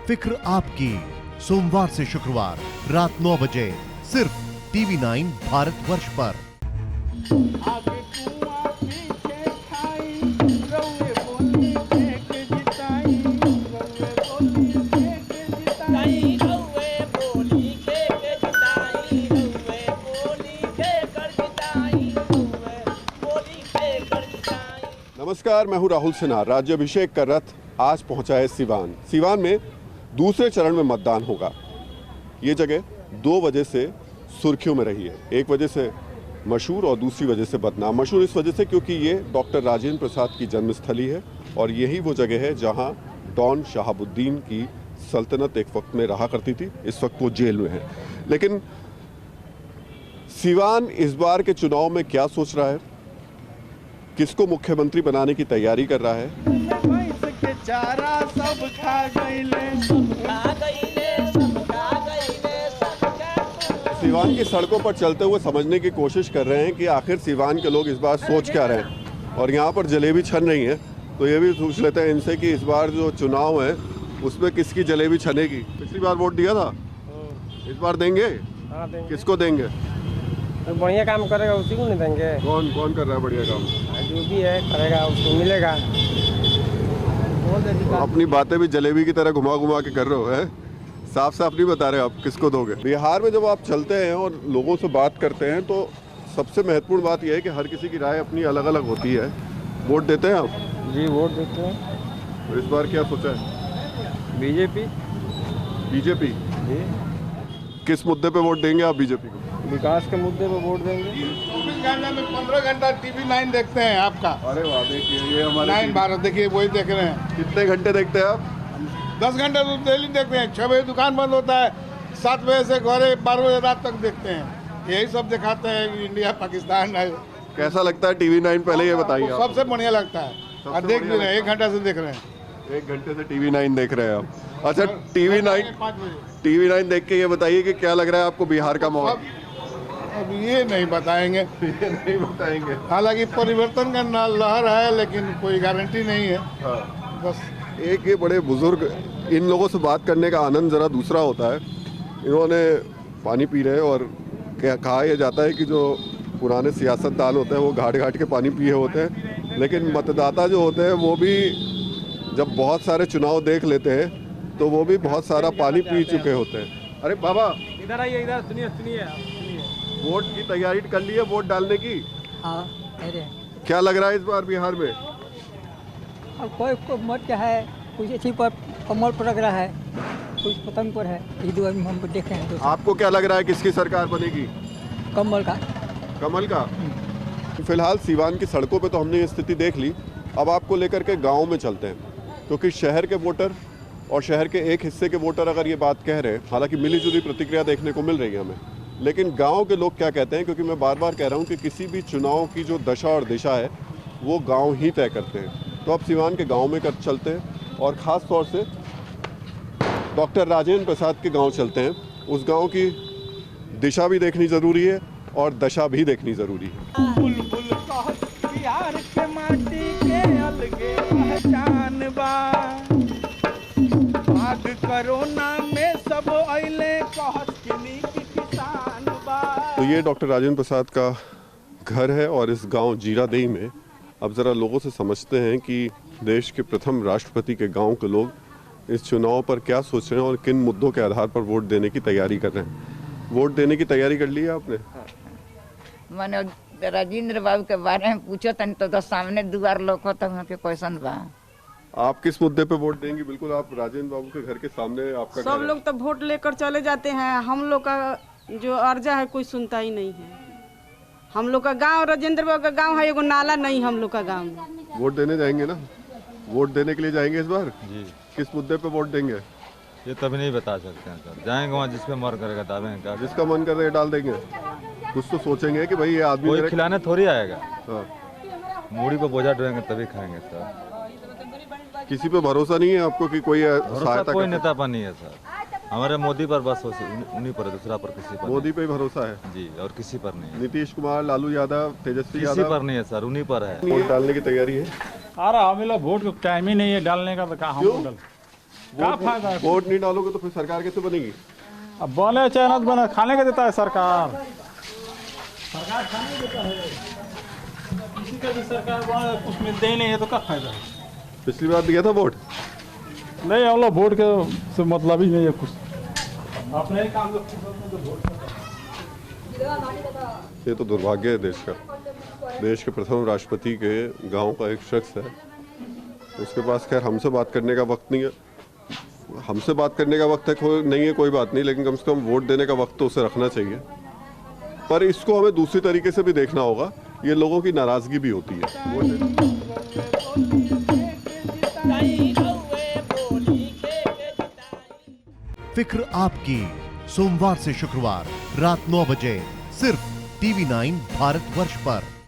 फिक्र आपकी, सोमवार से शुक्रवार रात 9 बजे सिर्फ टीवी 9 भारतवर्ष पर। आगे कुआं पीछे खाई, रउए बोली देख जिताई, रउए बोली देख जिताई, रउए बोली देख जिताई, रउए बोली देकर जिताई, रउए बोली देकर जिताई। नमस्कार, मैं हूं राहुल सिन्हा। राज्याभिषेक का रथ आज पहुंचा है सिवान। सिवान में दूसरे चरण में मतदान होगा। ये जगह 2 वजह से सुर्खियों में रही है। एक वजह से मशहूर और दूसरी वजह से बदनाम। मशहूर इस वजह से क्योंकि ये डॉक्टर राजेंद्र प्रसाद की जन्मस्थली है और यही वो जगह है जहां डॉन शहाबुद्दीन की सल्तनत एक वक्त में रहा करती थी। इस वक्त वो जेल में है। लेकिन सिवान इस बार के चुनाव में क्या सोच रहा है, किसको मुख्यमंत्री बनाने की तैयारी कर रहा है, भैंस के चारा सब खा गईले, सिवान की सड़कों पर चलते हुए समझने की कोशिश कर रहे हैं कि आखिर सिवान के लोग इस बार सोच क्या रहे हैं। और यहाँ पर जलेबी छन रही है, तो ये भी पूछ लेते हैं इनसे कि इस बार जो चुनाव है उसमें किसकी जलेबी छनेगी। पिछली बार वोट दिया था, इस बार देंगे? हाँ देंगे। किसको देंगे? तो बढ़िया काम करेगा उसी को नहीं देंगे। कौन कौन कर रहा है बढ़िया काम? जो भी है करेगा उसको मिलेगा। अपनी बातें भी जलेबी की तरह घुमा घुमा के कर रहे हो, है? साफ साफ नहीं बता रहे आप किसको दोगे। बिहार में जब आप चलते हैं और लोगों से बात करते हैं तो सबसे महत्वपूर्ण बात यह है कि हर किसी की राय अपनी अलग अलग होती है। वोट देते हैं आप? जी वोट देते हैं। तो इस बार क्या सोचा है? बीजेपी। बीजेपी? जी। किस मुद्दे पे वोट देंगे आप बीजेपी को? विकास के मुद्दे पर वोट देंगे। 24 घंटे में 15 घंटा टीवी 9 देखते हैं आपका। अरे वाह, देखिए ये हमारे 9 भारत देखिए, वही देख रहे हैं। कितने घंटे देखते हैं आप? 10 घंटे तो डेली देखते हैं। 6 बजे दुकान बंद होता है, 7 बजे से घरे 12 बजे रात तक देखते हैं। यही सब दिखाते हैं कि इंडिया पाकिस्तान है। कैसा लगता है टीवी 9? पहले ये बताइए आप। सबसे बढ़िया लगता है और देख भी रहे हैं। 1 घंटा से देख रहे हैं। 1 घंटे से टीवी 9 देख रहे हैं आप। अच्छा, टीवी 5 बजे। 9 देख के ये बताइए कि क्या लग रहा है आपको बिहार का माहौल? अब ये नहीं बताएंगे। ये नहीं बताएंगे। हालांकि परिवर्तन का लहर है, लेकिन कोई गारंटी नहीं है। हाँ। बस एक ये बड़े बुजुर्ग, इन लोगों से बात करने का आनंद जरा दूसरा होता है। इन्होंने पानी पी रहे हैं और कहा यह जाता है कि जो पुराने सियासतदान होते हैं वो घाट घाट के पानी पिए होते हैं, लेकिन मतदाता जो होते हैं वो भी जब बहुत सारे चुनाव देख लेते हैं तो वो भी बहुत सारा पानी पी चुके होते हैं। अरे बाबा इधर आइए, इधर सुनिए। वोट की तैयारी कर ली है, वोट डालने की? हाँ अरे क्या लग रहा है इस बार बिहार में? अब कोई को मत क्या है, कुछ अच्छी पर कमल पर लग रहा है, कुछ पतंग पर है। ये दो हम देख रहे हैं। तो आपको क्या लग रहा है किसकी सरकार बनेगी? कमल का। कमल का? फिलहाल सिवान की सड़कों पे तो हमने ये स्थिति देख ली। अब आपको लेकर के गांव में चलते हैं, क्योंकि शहर के वोटर और शहर के एक हिस्से के वोटर अगर ये बात कह रहे हैं, हालांकि मिलीजुली प्रतिक्रिया देखने को मिल रही है हमें, लेकिन गांव के लोग क्या कहते हैं, क्योंकि मैं बार बार कह रहा हूं कि किसी भी चुनाव की जो दशा और दिशा है वो गांव ही तय करते हैं। तो अब सिवान के गांव में चलते हैं और ख़ास तौर से डॉक्टर राजेंद्र प्रसाद के गांव चलते हैं। उस गांव की दिशा भी देखनी ज़रूरी है और दशा भी देखनी ज़रूरी है। बुलबुल कहत बिहार के माटी के अलगे पहचान बा। भाग कोरोना में सब अइले कहत कि नीक किसान बा। तो ये डॉक्टर राजेंद्र प्रसाद का घर है और इस गांव जीरादेई में अब ज़रा लोगों से समझते हैं कि देश के प्रथम राष्ट्रपति के गांव के लोग इस चुनाव पर क्या सोच रहे हैं और किन मुद्दों के आधार पर वोट देने की तैयारी कर रहे हैं। वोट देने की तैयारी कर ली है आपने? मैंने राजेंद्र बाबू के बारे में पूछो तनी तो सामने दुआर लोग तो वहाँ के क्वेश्चन बा। आप किस मुद्दे पे वोट देंगी? बिल्कुल आप राजेंद्र बाबू के घर के सामने आपका सब लोग तो वोट लेकर चले जाते हैं। हम लोग का जो अर्जा है कोई सुनता ही नहीं है। हम लोग का गांव राजेंद्र बाबू का गांव है, एगो नाला नहीं हम लोग का गांव में। वोट देने जाएंगे ना? वोट देने के लिए जाएंगे इस बार? जी। किस मुद्दे पे वोट देंगे? ये तभी नहीं बता सकते हैं सर। जाएंगे वहाँ जिस पे मन करेगा डालेंगे। जिसका मन करे डाल देंगे। कुछ तो सोचेंगे कि भाई ये आदमी कोई खिलाने थोड़ी आएगा। हाँ। मूड़ी पे बोझा ढोएंगे तभी खाएंगे सर। किसी पे भरोसा नहीं है आपको कि कोई सहायता? कोई नेता पर नहीं है सर। हमारे मोदी पर बस उन्हीं पर, दूसरा पर किसी पर मोदी पे भरोसा है जी, और किसी पर नहीं है। नीतीश कुमार, लालू यादव, तेजस्वी यादव किसी पर नहीं है सर, उन्हीं पर है। वोट डालने की तैयारी है? आ रहा हमें लोग वोट को टाइम ही नहीं है डालने का, तो कहाँ हम डाल क्या फायदा है? वोट नहीं डालोगे तो फिर सरकार कैसे बनेगी? अब बने चाहे न बने, खाने का देता है सरकार। सरकार खाने देता है, किसी का भी सरकार बने कुछ मिलते ही नहीं है तो क्या फायदा है? पिछली बार दिया था वोट? नहीं, हम लोग वोट के से मतलब ही नहीं है कुछ, अपने ही काम तो वोट। ये तो दुर्भाग्य है देश का। देश के प्रथम राष्ट्रपति के गांव का एक शख्स है, उसके पास खैर हमसे बात करने का वक्त नहीं है। हमसे बात करने का वक्त है नहीं है, कोई बात नहीं, लेकिन कम से कम वोट देने का वक्त तो उसे रखना चाहिए। पर इसको हमें दूसरी तरीके से भी देखना होगा, ये लोगों की नाराजगी भी होती है। फिक्र आपकी, सोमवार से शुक्रवार रात 9 बजे सिर्फ TV9 भारतवर्ष पर।